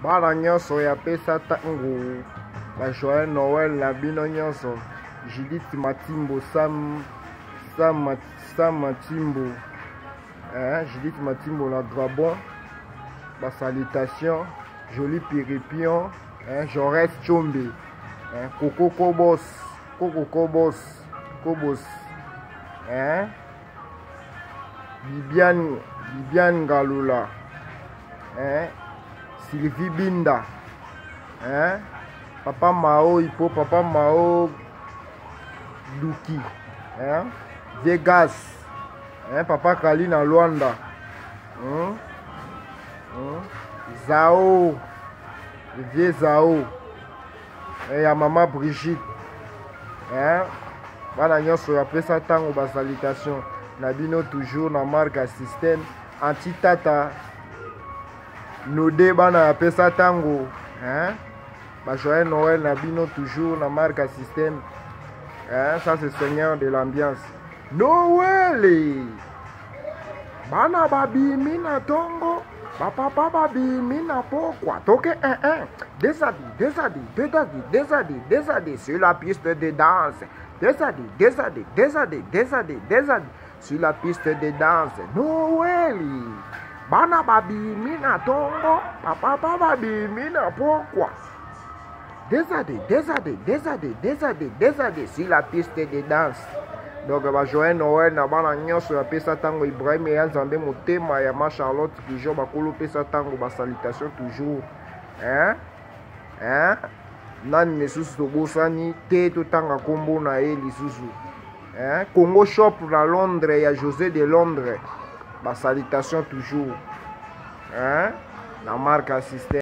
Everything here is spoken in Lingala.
Bana nyonso ya pesa tango ba joyeux Noël na bino nyonso. Judith Matimbo, Sam Matimbo, Judith Matimbo la Grabon, ba salutation, Joli Piripion, Jaurès Tchombe, Coco Kobos, Kobos, Bibiane Galula, Sylvie Binda, Papa Mao Hippo, Papa Mao Duki, Vegas, Papa Kalina Luanda, Zao, Vieux Zao, et ya Maman Brigitte, bana nyonso après ça tango ba salutation na bino toujours na marque système anti-tata node bana après ça tango ba joyeux Noël na bino toujours na marque système. Ça c'est Seigneur de l'ambiance. Noël bana babi mina tongo papa babi mina pourquoi toke désadi sur la piste de danse. Désadi sur la piste de danse. Noël bana babi mina tongo papa babi mina pourquoi Désadi sur la piste de danse. Donc ba joyeux Noël na bana nyonso ya pesa tango Ibrahim ya Nzambe motema ya ma Charlotte toujours bakolo pesa tango ba salutation toujours. Nani nesusu tobosani te totanga kombo na ye lisusu. Congo Shop na Londres ya José de Londres ba salutation toujours. Na marque assisté.